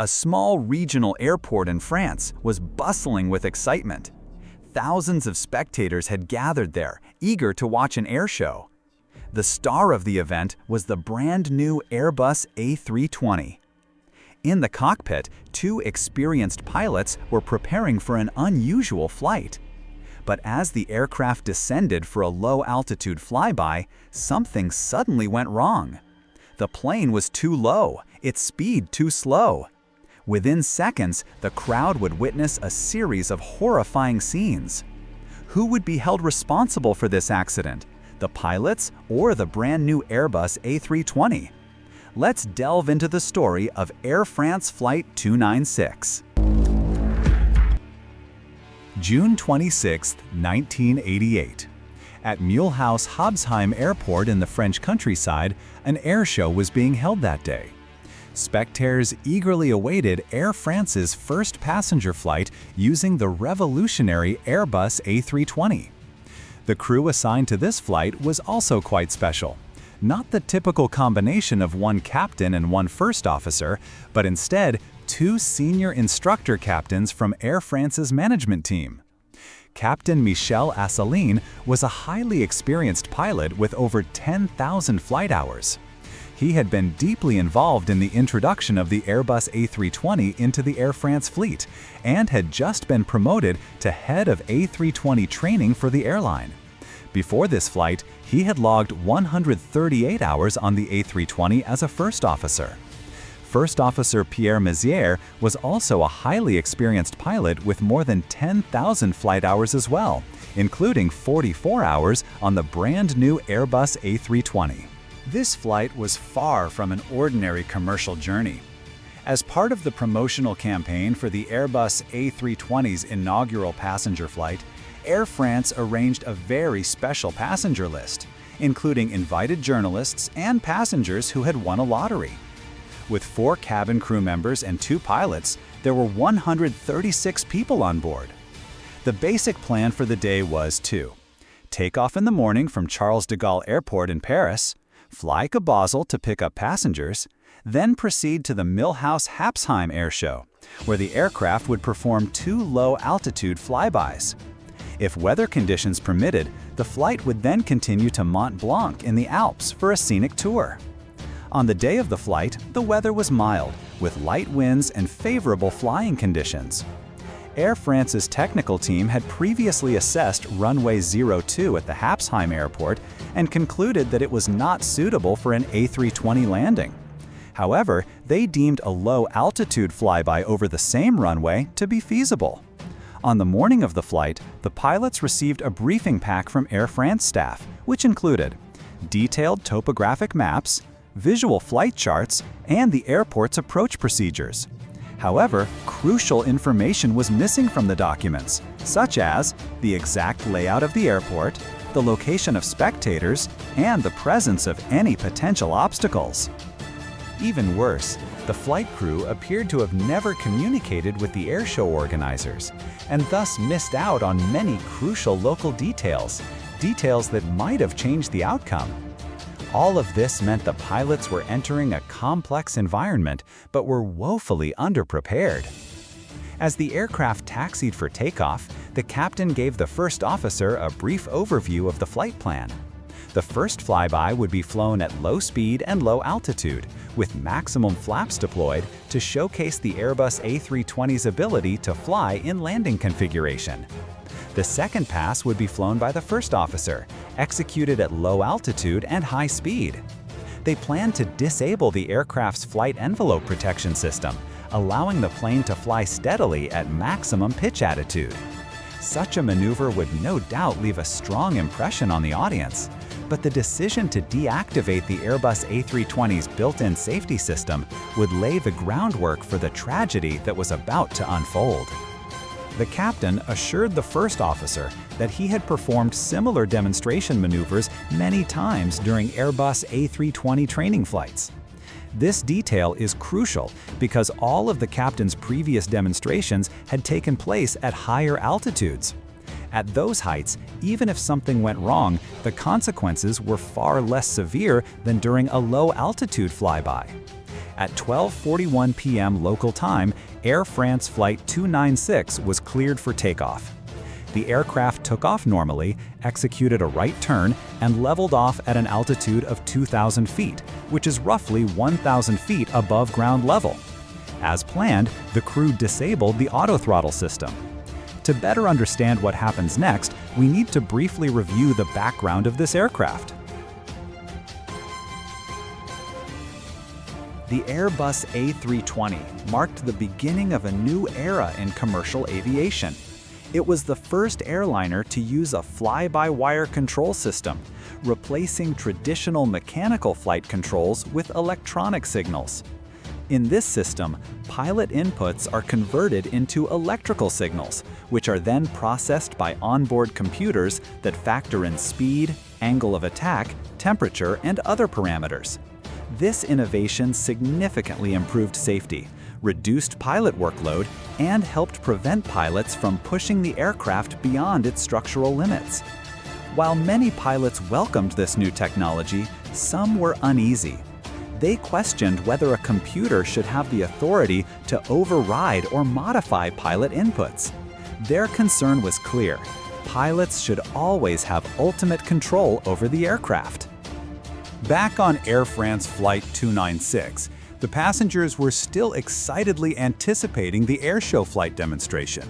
A small regional airport in France was bustling with excitement. Thousands of spectators had gathered there, eager to watch an air show. The star of the event was the brand new Airbus A320. In the cockpit, two experienced pilots were preparing for an unusual flight. But as the aircraft descended for a low-altitude flyby, something suddenly went wrong. The plane was too low, its speed too slow. Within seconds, the crowd would witness a series of horrifying scenes. Who would be held responsible for this accident? The pilots or the brand new Airbus A320? Let's delve into the story of Air France Flight 296. June 26, 1988. At Mulhouse-Habsheim Airport in the French countryside, an air show was being held that day. Spectators eagerly awaited Air France's first passenger flight using the revolutionary Airbus A320. The crew assigned to this flight was also quite special. Not the typical combination of one captain and one first officer, but instead two senior instructor captains from Air France's management team. Captain Michel Asseline was a highly experienced pilot with over 10,000 flight hours. He had been deeply involved in the introduction of the Airbus A320 into the Air France fleet and had just been promoted to head of A320 training for the airline. Before this flight, he had logged 138 hours on the A320 as a first officer. First Officer Pierre Mézières was also a highly experienced pilot with more than 10,000 flight hours as well, including 44 hours on the brand new Airbus A320. This flight was far from an ordinary commercial journey. As part of the promotional campaign for the Airbus A320's inaugural passenger flight, Air France arranged a very special passenger list, including invited journalists and passengers who had won a lottery. With 4 cabin crew members and 2 pilots, there were 136 people on board. The basic plan for the day was to take off in the morning from Charles de Gaulle Airport in Paris, fly to Basel to pick up passengers, then proceed to the Mulhouse-Habsheim Air Show, where the aircraft would perform 2 low-altitude flybys. If weather conditions permitted, the flight would then continue to Mont Blanc in the Alps for a scenic tour. On the day of the flight, the weather was mild, with light winds and favorable flying conditions. Air France's technical team had previously assessed runway 02 at the Habsheim Airport and concluded that it was not suitable for an A320 landing. However, they deemed a low-altitude flyby over the same runway to be feasible. On the morning of the flight, the pilots received a briefing pack from Air France staff, which included detailed topographic maps, visual flight charts, and the airport's approach procedures. However, crucial information was missing from the documents, such as the exact layout of the airport, the location of spectators, and the presence of any potential obstacles. Even worse, the flight crew appeared to have never communicated with the airshow organizers, and thus missed out on many crucial local details that might have changed the outcome. All of this meant the pilots were entering a complex environment, but were woefully underprepared. As the aircraft taxied for takeoff, the captain gave the first officer a brief overview of the flight plan. The first flyby would be flown at low speed and low altitude, with maximum flaps deployed to showcase the Airbus A320's ability to fly in landing configuration. The second pass would be flown by the first officer, executed at low altitude and high speed. They planned to disable the aircraft's flight envelope protection system, allowing the plane to fly steadily at maximum pitch attitude. Such a maneuver would no doubt leave a strong impression on the audience, but the decision to deactivate the Airbus A320's built-in safety system would lay the groundwork for the tragedy that was about to unfold. The captain assured the first officer that he had performed similar demonstration maneuvers many times during Airbus A320 training flights. This detail is crucial because all of the captain's previous demonstrations had taken place at higher altitudes. At those heights, even if something went wrong, the consequences were far less severe than during a low-altitude flyby. At 12:41 p.m. local time, Air France Flight 296 was cleared for takeoff. The aircraft took off normally, executed a right turn, and leveled off at an altitude of 2,000 feet, which is roughly 1,000 feet above ground level. As planned, the crew disabled the autothrottle system. To better understand what happens next, we need to briefly review the background of this aircraft. The Airbus A320 marked the beginning of a new era in commercial aviation. It was the first airliner to use a fly-by-wire control system, replacing traditional mechanical flight controls with electronic signals. In this system, pilot inputs are converted into electrical signals, which are then processed by onboard computers that factor in speed, angle of attack, temperature, and other parameters. This innovation significantly improved safety, reduced pilot workload, and helped prevent pilots from pushing the aircraft beyond its structural limits. While many pilots welcomed this new technology, some were uneasy. They questioned whether a computer should have the authority to override or modify pilot inputs. Their concern was clear: pilots should always have ultimate control over the aircraft. Back on Air France Flight 296, the passengers were still excitedly anticipating the airshow flight demonstration,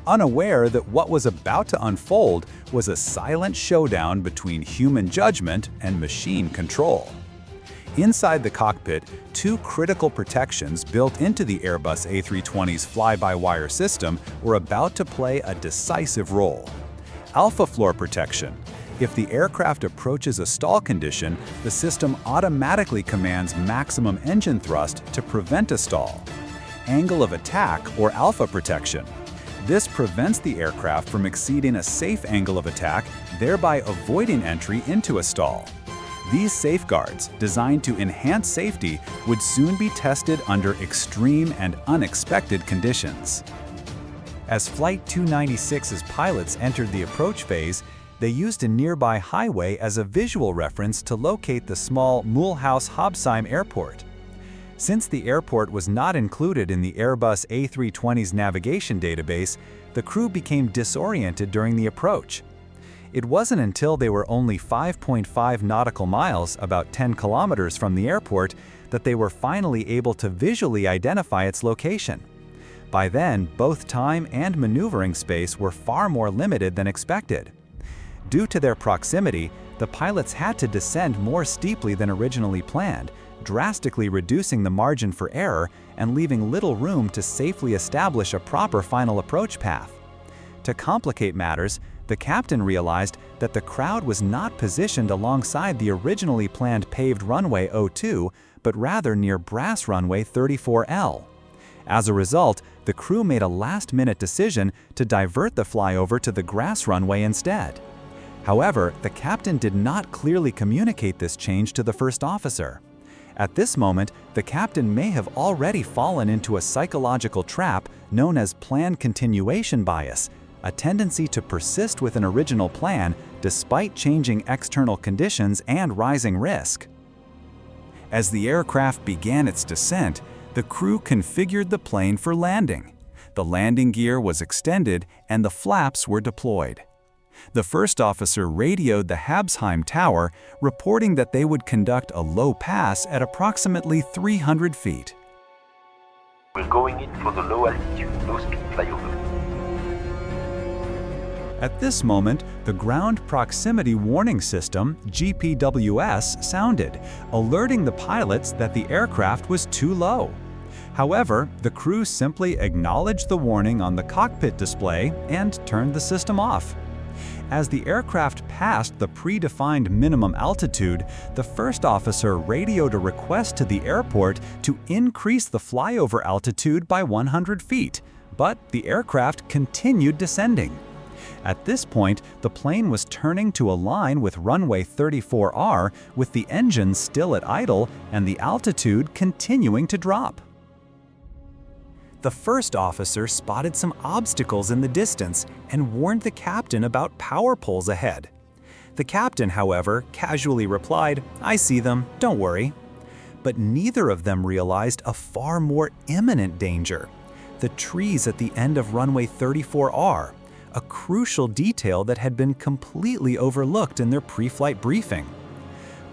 unaware that what was about to unfold was a silent showdown between human judgment and machine control. Inside the cockpit, two critical protections built into the Airbus A320's fly-by-wire system were about to play a decisive role. Alpha floor protection. If the aircraft approaches a stall condition, the system automatically commands maximum engine thrust to prevent a stall. Angle of attack, or alpha protection. This prevents the aircraft from exceeding a safe angle of attack, thereby avoiding entry into a stall. These safeguards, designed to enhance safety, would soon be tested under extreme and unexpected conditions. As Flight 296's pilots entered the approach phase, they used a nearby highway as a visual reference to locate the small Mulhouse-Hobsheim Airport. Since the airport was not included in the Airbus A320's navigation database, the crew became disoriented during the approach. It wasn't until they were only 5.5 nautical miles, about 10 kilometers from the airport, that they were finally able to visually identify its location. By then, both time and maneuvering space were far more limited than expected. Due to their proximity, the pilots had to descend more steeply than originally planned, drastically reducing the margin for error and leaving little room to safely establish a proper final approach path. To complicate matters, the captain realized that the crowd was not positioned alongside the originally planned paved runway 02, but rather near brass runway 34L. As a result, the crew made a last-minute decision to divert the flyover to the grass runway instead. However, the captain did not clearly communicate this change to the first officer. At this moment, the captain may have already fallen into a psychological trap known as plan continuation bias, a tendency to persist with an original plan despite changing external conditions and rising risk. As the aircraft began its descent, the crew configured the plane for landing. The landing gear was extended and the flaps were deployed. The first officer radioed the Habsheim Tower, reporting that they would conduct a low pass at approximately 300 feet. We're going in for the low altitude, low speed flyover. At this moment, the Ground Proximity Warning System, GPWS, sounded, alerting the pilots that the aircraft was too low. However, the crew simply acknowledged the warning on the cockpit display and turned the system off. As the aircraft passed the predefined minimum altitude, the first officer radioed a request to the airport to increase the flyover altitude by 100 feet, but the aircraft continued descending. At this point, the plane was turning to align with runway 34R, with the engines still at idle and the altitude continuing to drop. The first officer spotted some obstacles in the distance and warned the captain about power poles ahead. The captain, however, casually replied, "I see them, don't worry." But neither of them realized a far more imminent danger: the trees at the end of runway 34R, a crucial detail that had been completely overlooked in their pre-flight briefing.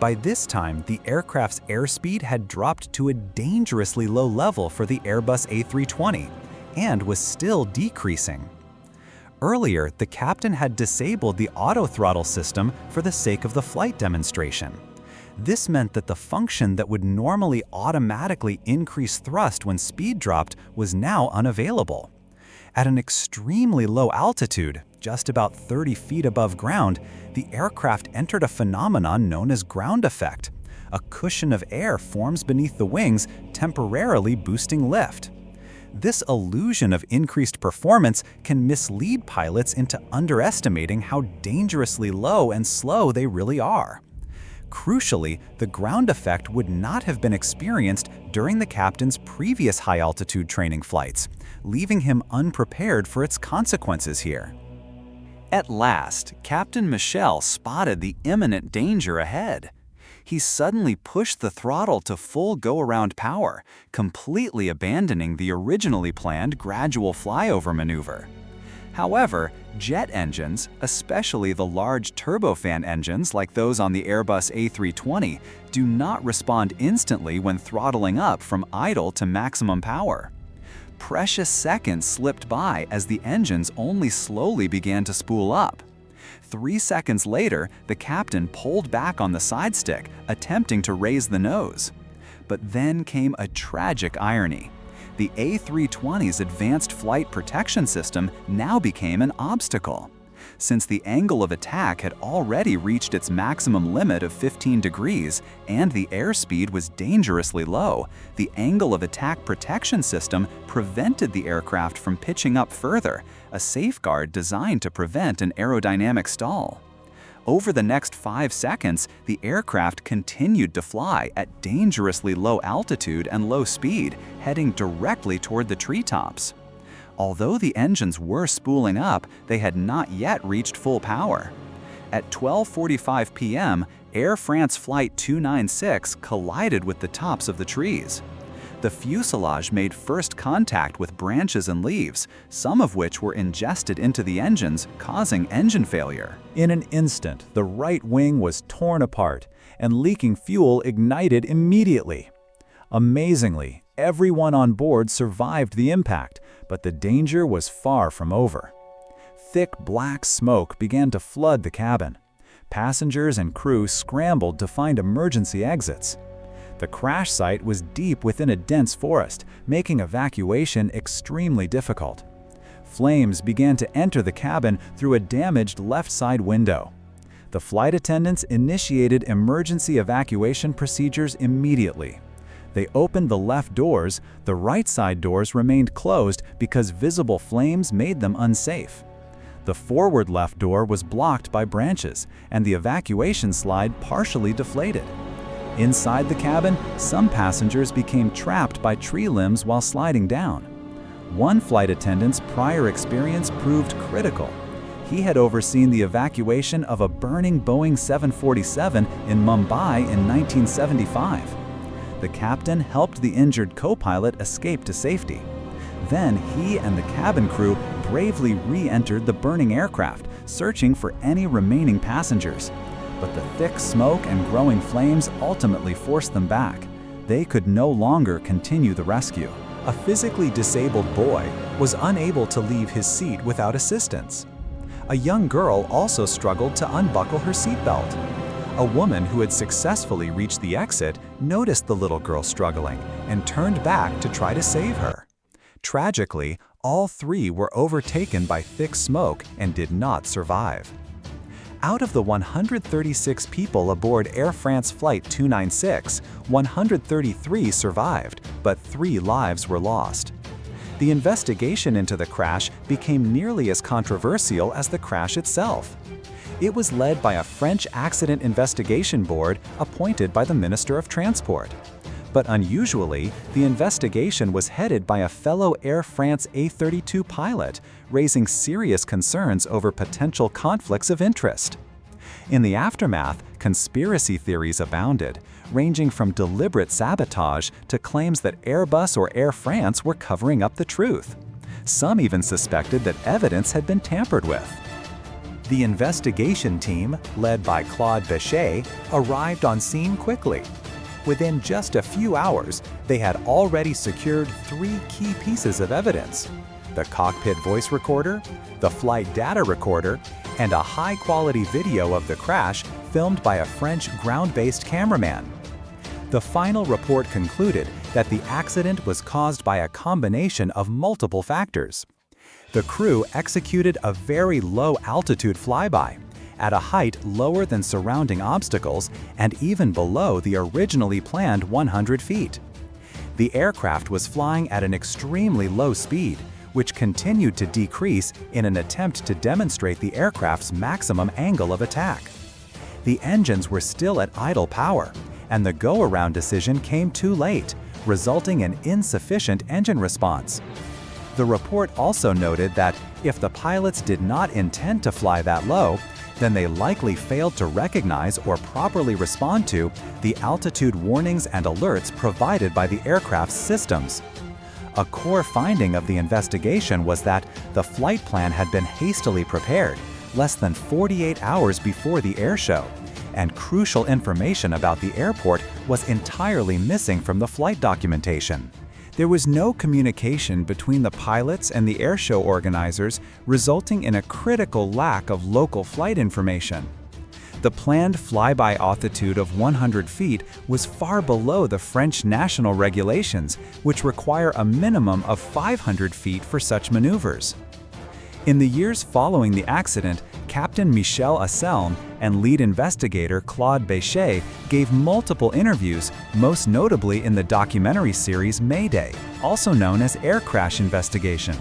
By this time, the aircraft's airspeed had dropped to a dangerously low level for the Airbus A320 and was still decreasing. Earlier, the captain had disabled the auto-throttle system for the sake of the flight demonstration. This meant that the function that would normally automatically increase thrust when speed dropped was now unavailable. At an extremely low altitude, just about 30 feet above ground, the aircraft entered a phenomenon known as ground effect. A cushion of air forms beneath the wings, temporarily boosting lift. This illusion of increased performance can mislead pilots into underestimating how dangerously low and slow they really are. Crucially, the ground effect would not have been experienced during the captain's previous high-altitude training flights, leaving him unprepared for its consequences here. At last, Captain Michel spotted the imminent danger ahead. He suddenly pushed the throttle to full go-around power, completely abandoning the originally planned gradual flyover maneuver. However, jet engines, especially the large turbofan engines like those on the Airbus A320, do not respond instantly when throttling up from idle to maximum power. Precious seconds slipped by as the engines only slowly began to spool up. 3 seconds later, the captain pulled back on the side stick, attempting to raise the nose. But then came a tragic irony. The A320's advanced flight protection system now became an obstacle. Since the angle of attack had already reached its maximum limit of 15 degrees and the airspeed was dangerously low, the angle of attack protection system prevented the aircraft from pitching up further, a safeguard designed to prevent an aerodynamic stall. Over the next 5 seconds, the aircraft continued to fly at dangerously low altitude and low speed, heading directly toward the treetops. Although the engines were spooling up, they had not yet reached full power. At 12:45 p.m., Air France Flight 296 collided with the tops of the trees. The fuselage made first contact with branches and leaves, some of which were ingested into the engines, causing engine failure. In an instant, the right wing was torn apart, and leaking fuel ignited immediately. Amazingly, everyone on board survived the impact, but the danger was far from over. Thick black smoke began to flood the cabin. Passengers and crew scrambled to find emergency exits. The crash site was deep within a dense forest, making evacuation extremely difficult. Flames began to enter the cabin through a damaged left side window. The flight attendants initiated emergency evacuation procedures immediately. They opened the left doors. The right side doors remained closed because visible flames made them unsafe. The forward left door was blocked by branches, and the evacuation slide partially deflated. Inside the cabin, some passengers became trapped by tree limbs while sliding down. One flight attendant's prior experience proved critical. He had overseen the evacuation of a burning Boeing 747 in Mumbai in 1975. The captain helped the injured co-pilot escape to safety. Then he and the cabin crew bravely re-entered the burning aircraft, searching for any remaining passengers. But the thick smoke and growing flames ultimately forced them back. They could no longer continue the rescue. A physically disabled boy was unable to leave his seat without assistance. A young girl also struggled to unbuckle her seatbelt. A woman who had successfully reached the exit noticed the little girl struggling and turned back to try to save her. Tragically, all three were overtaken by thick smoke and did not survive. Out of the 136 people aboard Air France Flight 296, 133 survived, but 3 lives were lost. The investigation into the crash became nearly as controversial as the crash itself. It was led by a French accident investigation board appointed by the Minister of Transport. But unusually, the investigation was headed by a fellow Air France A32 pilot, raising serious concerns over potential conflicts of interest. In the aftermath, conspiracy theories abounded. ranging from deliberate sabotage to claims that Airbus or Air France were covering up the truth. Some even suspected that evidence had been tampered with. The investigation team, led by Claude Bechet, arrived on scene quickly. Within just a few hours, they had already secured 3 key pieces of evidence: the cockpit voice recorder, the flight data recorder, and a high-quality video of the crash filmed by a French ground-based cameraman. The final report concluded that the accident was caused by a combination of multiple factors. The crew executed a very low-altitude flyby, at a height lower than surrounding obstacles and even below the originally planned 100 feet. The aircraft was flying at an extremely low speed, which continued to decrease in an attempt to demonstrate the aircraft's maximum angle of attack. The engines were still at idle power, and the go-around decision came too late, resulting in insufficient engine response. The report also noted that if the pilots did not intend to fly that low, then they likely failed to recognize or properly respond to the altitude warnings and alerts provided by the aircraft's systems. A core finding of the investigation was that the flight plan had been hastily prepared, less than 48 hours before the airshow, and crucial information about the airport was entirely missing from the flight documentation. There was no communication between the pilots and the airshow organizers, resulting in a critical lack of local flight information. The planned flyby altitude of 100 feet was far below the French national regulations, which require a minimum of 500 feet for such maneuvers. In the years following the accident, Captain Michel Asselin and lead investigator Claude Bechet gave multiple interviews, most notably in the documentary series Mayday, also known as Air Crash Investigation.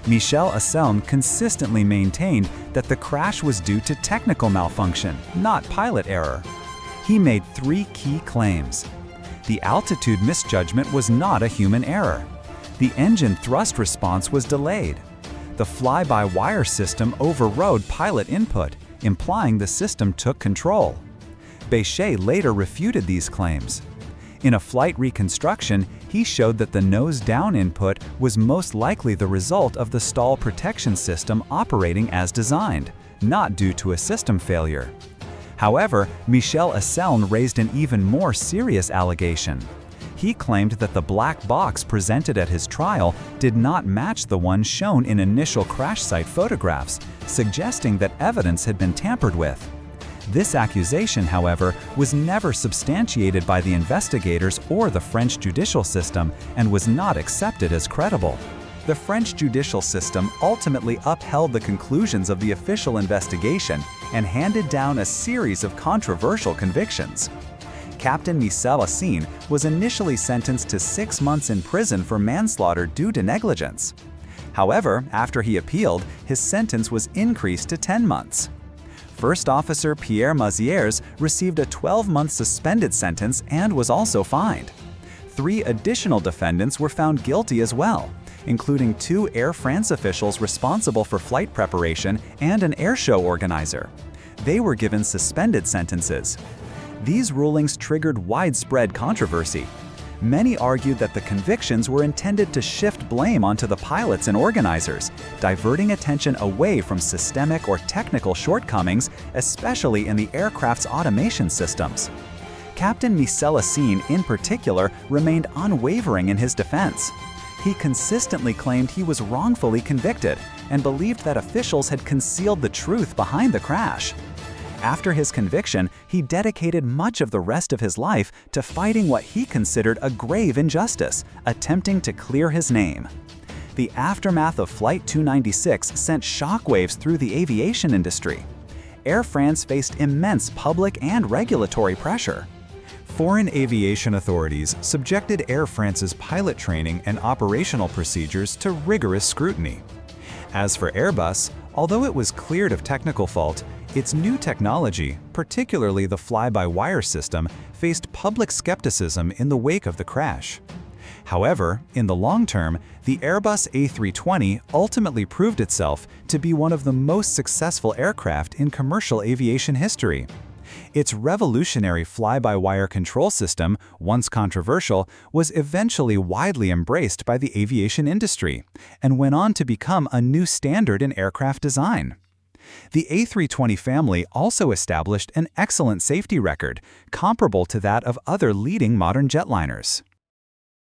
Michel Asselin consistently maintained that the crash was due to technical malfunction, not pilot error. He made 3 key claims. The altitude misjudgment was not a human error. The engine thrust response was delayed. The fly-by-wire system overrode pilot input, implying the system took control. Bechet later refuted these claims. In a flight reconstruction, he showed that the nose-down input was most likely the result of the stall protection system operating as designed, not due to a system failure. However, Michel Asselin raised an even more serious allegation. He claimed that the black box presented at his trial did not match the one shown in initial crash site photographs, suggesting that evidence had been tampered with. This accusation, however, was never substantiated by the investigators or the French judicial system and was not accepted as credible. The French judicial system ultimately upheld the conclusions of the official investigation and handed down a series of controversial convictions. Captain Michel Asselin was initially sentenced to 6 months in prison for manslaughter due to negligence. However, after he appealed, his sentence was increased to 10 months. First Officer Pierre Mazières received a 12-month suspended sentence and was also fined. 3 additional defendants were found guilty as well, including 2 Air France officials responsible for flight preparation and an airshow organizer. They were given suspended sentences. These rulings triggered widespread controversy. Many argued that the convictions were intended to shift blame onto the pilots and organizers, diverting attention away from systemic or technical shortcomings, especially in the aircraft's automation systems. Captain Michel Asselin, in particular, remained unwavering in his defense. He consistently claimed he was wrongfully convicted and believed that officials had concealed the truth behind the crash. After his conviction, he dedicated much of the rest of his life to fighting what he considered a grave injustice, attempting to clear his name. The aftermath of Flight 296 sent shockwaves through the aviation industry. Air France faced immense public and regulatory pressure. Foreign aviation authorities subjected Air France's pilot training and operational procedures to rigorous scrutiny. As for Airbus, although it was cleared of technical fault, its new technology, particularly the fly-by-wire system, faced public skepticism in the wake of the crash. However, in the long term, the Airbus A320 ultimately proved itself to be one of the most successful aircraft in commercial aviation history. Its revolutionary fly-by-wire control system, once controversial, was eventually widely embraced by the aviation industry and went on to become a new standard in aircraft design. The A320 family also established an excellent safety record, comparable to that of other leading modern jetliners.